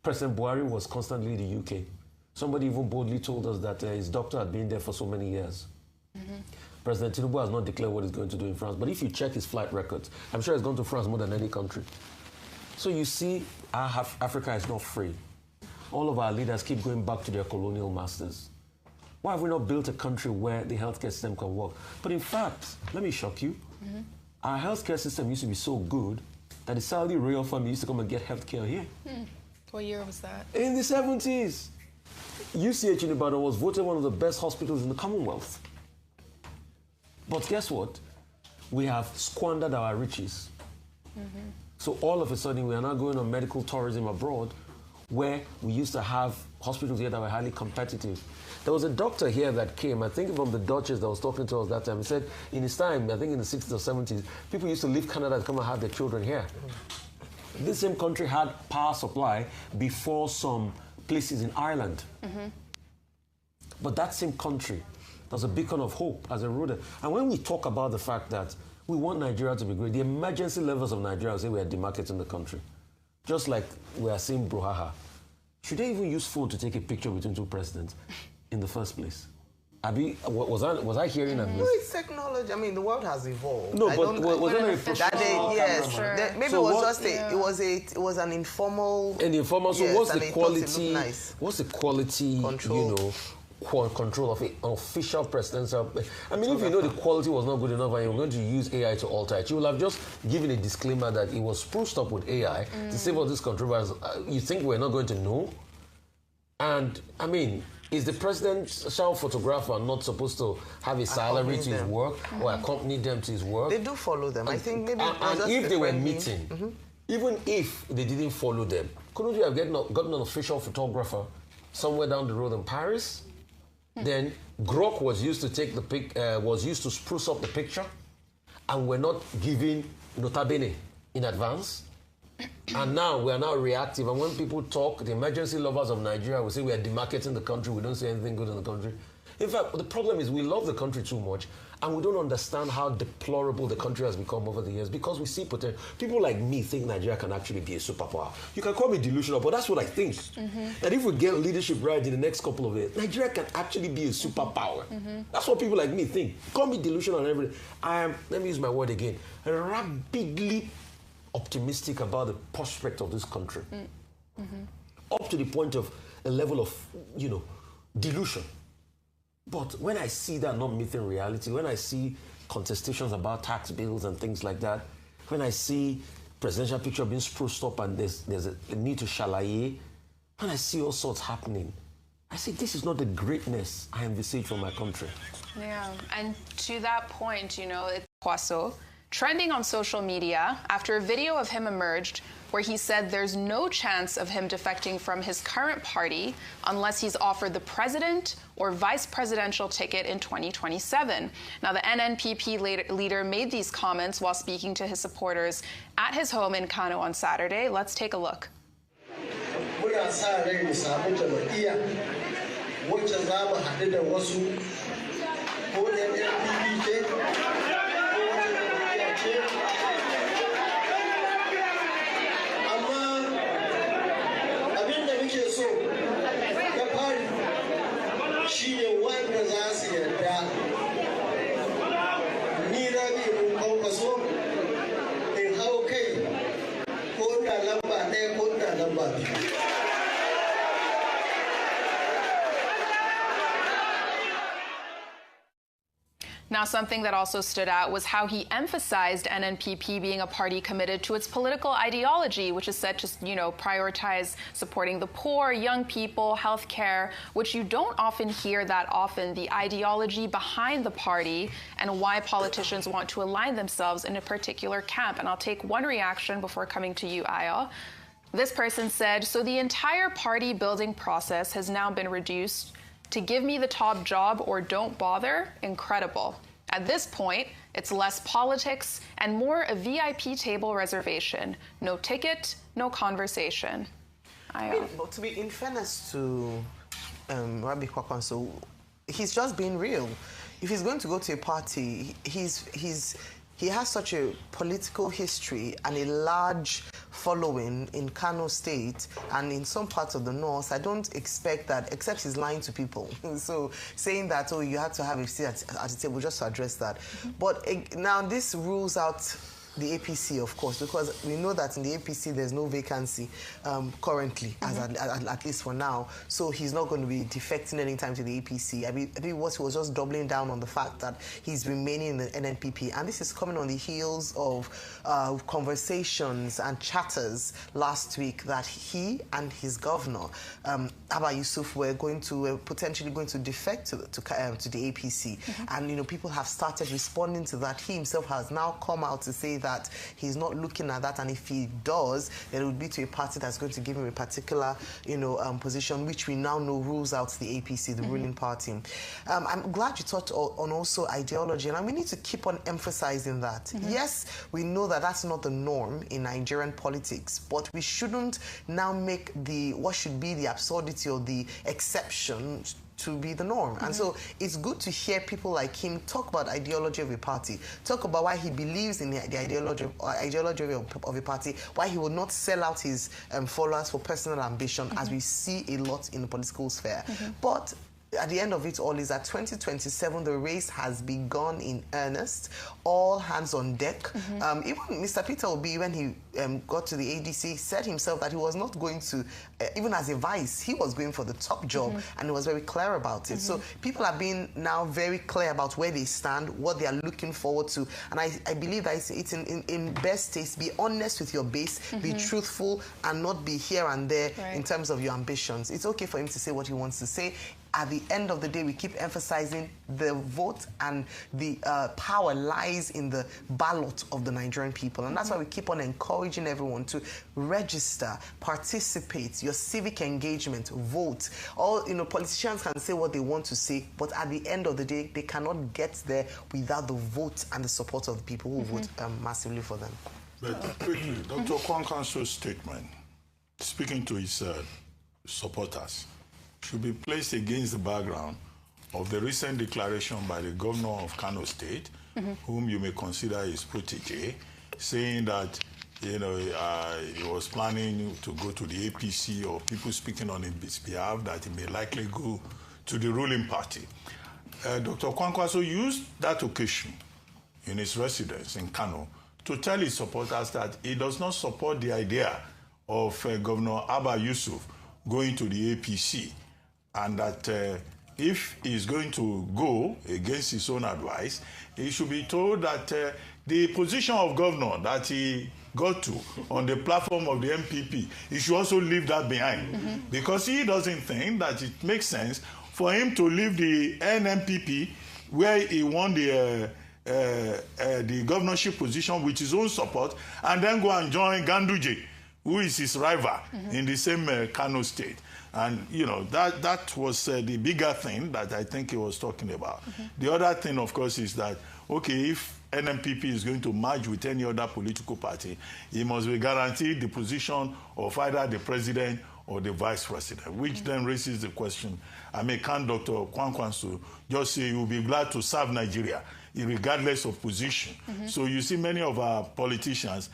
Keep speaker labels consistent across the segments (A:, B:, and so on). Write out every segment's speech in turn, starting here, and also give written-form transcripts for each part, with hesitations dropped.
A: President Buhari was constantly in the UK. Somebody even boldly told us that his doctor had been there for so many years. President TINUBU has not declared what he's going to do in France, but if you check his flight records, I'm sure he's gone to France more than any country. So you see, Africa is not free. All of our leaders keep going back to their colonial masters. Why have we not built a country where the healthcare system can work? But in fact, let me shock you. Our healthcare system used to be so good that the Saudi royal family used to come and get healthcare here.
B: What year was that?
A: In the 70s. UCH in Ibadan was voted one of the best hospitals in the Commonwealth. But guess what? We have squandered our riches. So all of a sudden, we are now going on medical tourism abroad, where we used to have hospitals here that were highly competitive. There was a doctor here that came, I think from the Duchess that was talking to us that time. He said in his time, I think in the 60s or 70s, people used to leave Canada to come and have their children here. This same country had power supply before some places in Ireland. But that same country, there's a beacon of hope as a ruler. And when we talk about the fact that we want Nigeria to be great, the emergency levels of Nigeria say we are demarcating the country. Just like we are seeing brouhaha. Should they even use phone to take a picture between two presidents in the first place? Abi, was I hearing a miss?
C: No, it's technology. I mean, the world has evolved.
A: No, but was there a professional
C: yes,
B: sure.
C: maybe
A: so
C: it was just it was an informal.
A: An informal. So
C: yes,
A: what's the quality?
C: Nice.
A: What's the quality?
C: Control.
A: You know, control of an official presidential. I mean, if you know the quality was not good enough and you're going to use AI to alter it, you will have just given a disclaimer that it was spruced up with AI to save all this controversy. You think we're not going to know? And I mean, is the presidential photographer not supposed to have a salary to his work or accompany them to his work?
C: They do follow them. I think maybe.
A: And if they were meeting, even if they didn't follow them, couldn't you have gotten an official photographer somewhere down the road in Paris? Then Grok was used to take the was used to spruce up the picture, and we're not giving nota bene in advance. And now we are now reactive. And when people talk, the emergency lovers of Nigeria will say we are demarketing the country. We don't say anything good in the country. In fact, the problem is we love the country too much, and we don't understand how deplorable the country has become over the years because we see potential. People like me think Nigeria can actually be a superpower. You can call me delusional, but that's what I think. That if we get leadership right in the next couple of years, Nigeria can actually be a superpower. That's what people like me think. Call me delusional and everything. I am, let me use my word again, rapidly optimistic about the prospect of this country. Up to the point of a level of, you know, delusion. But when I see that not meeting reality, when I see contestations about tax bills and things like that, when I see presidential picture being spruced up and there's a need to shalaye, when I see all sorts happening, I say this is not the greatness I envisage for my country.
B: Yeah, and to that point, you know, it's Kwakwaso trending on social media after a video of him emerged where he said there's no chance of him defecting from his current party unless he's offered the president or vice presidential ticket in 2027. Now, the NNPP leader made these comments while speaking to his supporters at his home in Kano on Saturday. Let's take a look. Now, something that also stood out was how he emphasized NNPP being a party committed to its political ideology, which is set to, you know, prioritize supporting the poor, young people, healthcare, which you don't often hear that often, the ideology behind the party and why politicians want to align themselves in a particular camp. And I'll take one reaction before coming to you, Aya. This person said, so the entire party building process has now been reduced to give me the top job or don't bother? Incredible. At this point, it's less politics and more a VIP table reservation. No ticket, no conversation.
C: I mean, but to be in fairness to Rabiu Kwakwaso, he's just being real. If he's going to go to a party, he's he has such a political history and a large following in Kano State and in some parts of the north. I don't expect that, except he's lying to people. So saying that, oh, you have to have a seat at the table, just to address that. But now this rules out the APC, of course, because we know that in the APC there's no vacancy currently, at least for now. So he's not going to be defecting anytime to the APC. I mean, what he was just doubling down on the fact that he's remaining in the NNPP, and this is coming on the heels of conversations and chatters last week that he and his governor, Abba Yusuf, were going to potentially going to defect to the APC, and you know, people have started responding to that. He himself has now come out to say that he's not looking at that, and if he does, then it would be to a party that's going to give him a particular, you know, position, which we now know rules out the APC, the ruling party. I'm glad you touched on also ideology, and we need to keep on emphasizing that. Yes, we know that that's not the norm in Nigerian politics, but we shouldn't now make what should be the absurdity or the exception to be the norm. And so it's good to hear people like him talk about ideology of a party, talk about why he believes in the ideology of a party, why he will not sell out his followers for personal ambition, as we see a lot in the political sphere. But at the end of it all is that 2027, the race has begun in earnest, all hands on deck. Even Mr. Peter Obi, when he got to the ADC, said himself that he was not going to, even as a vice, he was going for the top job, and he was very clear about it. So people are being now very clear about where they stand, what they are looking forward to, and I believe that it's in best taste. Be honest with your base, be truthful, and not be here and there in terms of your ambitions. It's okay for him to say what he wants to say. At the end of the day, we keep emphasizing the vote, and the power lies in the ballot of the Nigerian people. And that's why we keep on encouraging everyone to register, participate, your civic engagement, vote. All, you know, politicians can say what they want to say, but at the end of the day, they cannot get there without the vote and the support of the people who vote massively for them.
D: But quickly, Dr. Kwakwaso's statement, speaking to his supporters, should be placed against the background of the recent declaration by the governor of Kano State, whom you may consider his protege, saying that, you know, he was planning to go to the APC, or people speaking on his behalf that he may likely go to the ruling party. Dr. Kwakwaso used that occasion in his residence in Kano to tell his supporters that he does not support the idea of Governor Abba Yusuf going to the APC, and that if he's going to go against his own advice, he should be told that the position of governor that he got to on the platform of the MPP, he should also leave that behind. Because he doesn't think that it makes sense for him to leave the NMPP, where he won the governorship position with his own support, and then go and join Ganduje, who is his rival in the same Kano State. And, you know, that was the bigger thing that I think he was talking about. The other thing, of course, is that, okay, if NMPP is going to merge with any other political party, he must be guaranteed the position of either the president or the vice president, which then raises the question, I mean, can Dr. Kwakwaso just say he will be glad to serve Nigeria, regardless of position? So you see many of our politicians,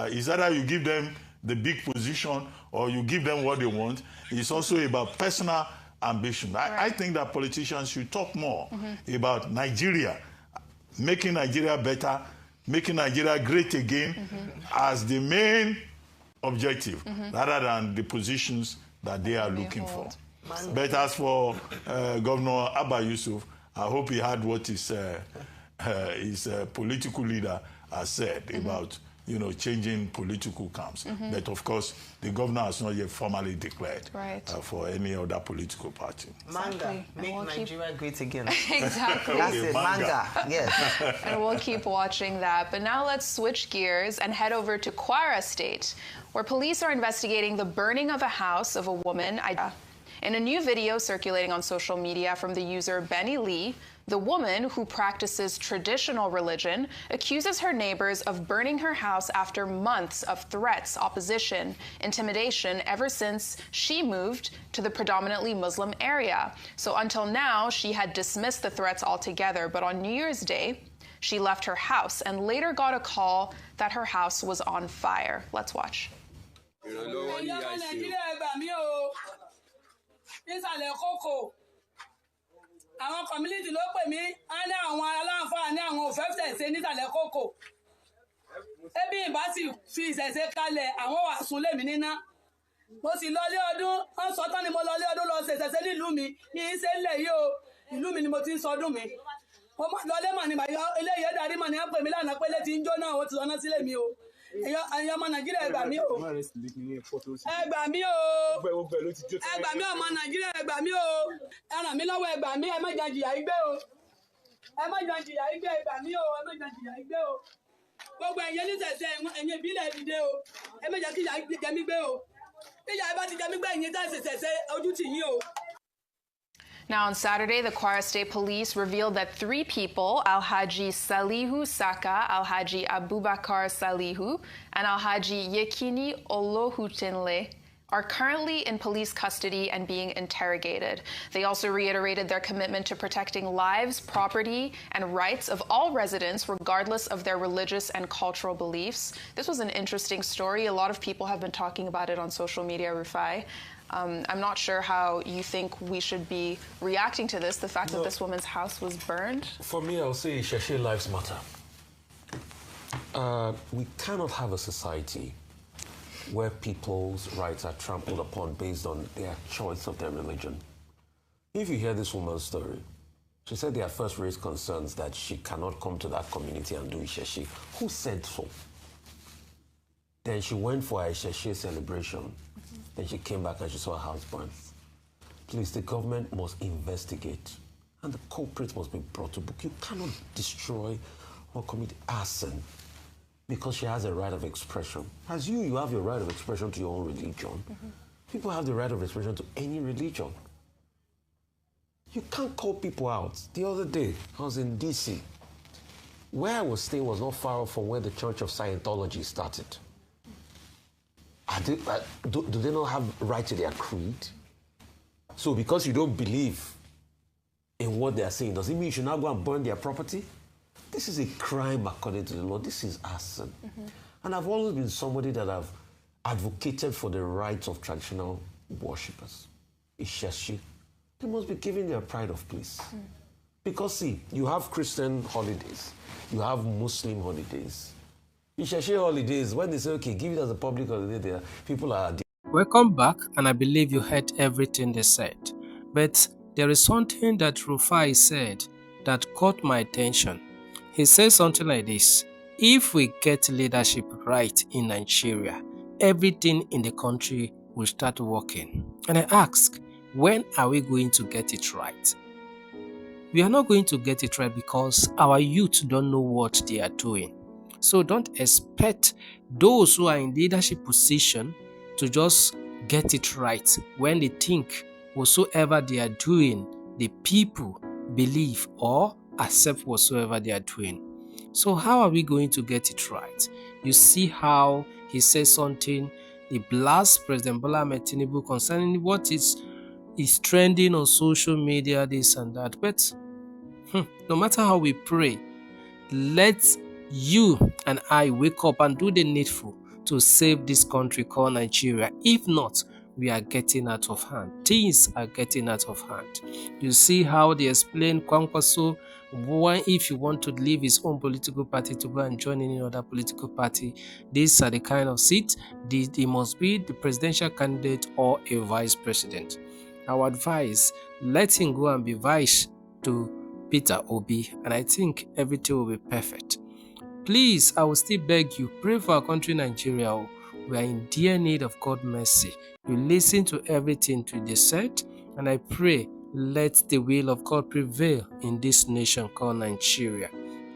D: is either you give them the big position or you give them what they want. It's also about personal ambition. I think that politicians should talk more about Nigeria, making Nigeria better, making Nigeria great again as the main objective, rather than the positions that they are looking for. But as for Governor Abba Yusuf, I hope he heard what his political leader has said about, you know, changing political camps. But of course, the governor has not yet formally declared for any other political party.
C: Manga, make Nigeria great again.
B: Exactly.
C: That's it, manga, yes.
B: And we'll keep watching that. But now let's switch gears and head over to Kwara State, where police are investigating the burning of a house of a woman. In a new video circulating on social media from the user Benny Lee, the woman, who practices traditional religion, accuses her neighbors of burning her house after months of threats, opposition, intimidation ever since she moved to the predominantly Muslim area. So until now, she had dismissed the threats altogether. But on New Year's Day, she left her house and later got a call that her house was on fire. Let's watch.
E: Àwọn community ló pè mí á ní àwọn aláǹfààní àwọn ò fẹ́ ṣẹ̀ṣẹ̀ nísàlẹ̀ kókò ebi ìbá sì fi ìṣẹ̀ṣẹ̀ kalẹ̀ àwọn wà sùn lèmi níná mo sì lọlé ọdún wọ́n sọ tán ni mo lọlé ọdún lọ ṣẹ̀ṣẹ̀ nílùú mi ní í ṣe ńlẹ̀ yìí o ìlú mi ni mo ti ń sọdún mi mo lọlé mọ̀ ní bàyọ̀ eléyìí darí mọ̀ ní ẹ̀ pè mí lánàá pé létí ń jóná ó ti sọ náà sílẹ̀ mi o ẹ̀yin ọmọ Nàìjíríà ẹ gbà mí o ẹ gbà mí o ẹ gbà mí ọmọ Nàìjíríà ẹ gbà mí o ẹ ràn mí lọ́wọ́ ẹ gbà mí ẹ má jẹ́ jìyà igbe o ẹ má jẹ́ jìyà igbe ẹ gbà mí o ẹ má jẹ́ jìyà igbe o gbogbo ẹ̀yin oníṣẹ̀ṣẹ̀ ẹ̀yin ìbílẹ̀ dìde o ẹ má jẹ́ kí ìyà jẹ mí gbé o ìyà ẹ bá ti jẹ mí gbé ẹ̀yin tẹ́ ṣẹ̀ṣẹ̀ ojú tì yín o.
B: Now, on Saturday, the Kwara State Police revealed that 3 people, Alhaji Salihu Saka, Alhaji Abubakar Salihu, and Alhaji Yekini Olohutinle, are currently in police custody and being interrogated. They also reiterated their commitment to protecting lives, property, and rights of all residents, regardless of their religious and cultural beliefs. This was an interesting story. A lot of people have been talking about it on social media, Rufai. I'm not sure how you think we should be reacting to this, the fact that this woman's house was burned.
A: For me, I'll say Sheshe lives matter. We cannot have a society where people's rights are trampled upon based on their choice of their religion. If you hear this woman's story, she said they had first raised concerns that she cannot come to that community and do Isheshe. Who said so? Then she went for a Isheshe celebration. Then she came back and she saw her house burned. Please, the government must investigate and the culprits must be brought to book. You cannot destroy or commit arson because she has a right of expression. As you have your right of expression to your own religion. People have the right of expression to any religion. You can't call people out. The other day, I was in DC. Where I was staying was not far off from where the Church of Scientology started. Do they not have right to their creed? So because you don't believe in what they are saying, does it mean you should now go and burn their property? This is a crime according to the law. This is arson. And I've always been somebody that have advocated for the rights of traditional worshippers. Isheshe. They must be given their pride of place. Because see, you have Christian holidays, you have Muslim holidays. Isheshe holidays, when they say, okay, give it as a public holiday, there, people are...
F: Welcome back, and I believe you heard everything they said. But there is something that Rufai said that caught my attention. He says something like this: if we get leadership right in Nigeria, everything in the country will start working. And I ask, when are we going to get it right? We are not going to get it right because our youth don't know what they are doing. So don't expect those who are in leadership position to just get it right when they think whatsoever they are doing, the people believe or accept whatsoever they are doing. So how are we going to get it right? You see how he says something, he blasts President Bola Ahmed Tinubu concerning what is trending on social media, this and that. But no matter how we pray, let you and I wake up and do the needful to save this country called Nigeria. If not, we are getting out of hand. Things are getting out of hand. You see how they explain Kwakwaso, why if you want to leave his own political party to go and join any other political party, these are the kind of seats. He must be the presidential candidate or a vice president. Our advice, let him go and be vice to Peter Obi, and I think everything will be perfect. Please, I will still beg you, pray for our country, Nigeria. We are in dear need of God's mercy. You listen to everything they said, and I pray, let the will of God prevail in this nation called Nigeria.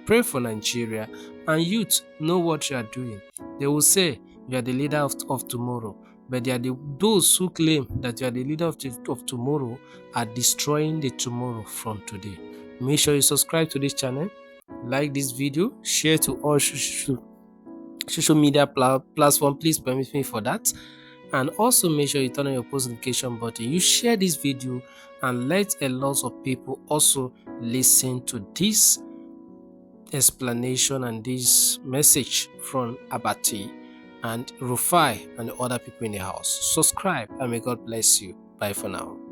F: Pray for Nigeria, and youth, know what you are doing. They will say, you are the leader of tomorrow, but they are those who claim that you are the leader of tomorrow are destroying the tomorrow from today. Make sure you subscribe to this channel, like this video, share to all social media platform. Please permit me for that. And also make sure you turn on your post notification button. You share this video and let a lot of people also listen to this explanation and this message from Abati and Rufai and other people in the house. Subscribe and may God bless you. Bye for now.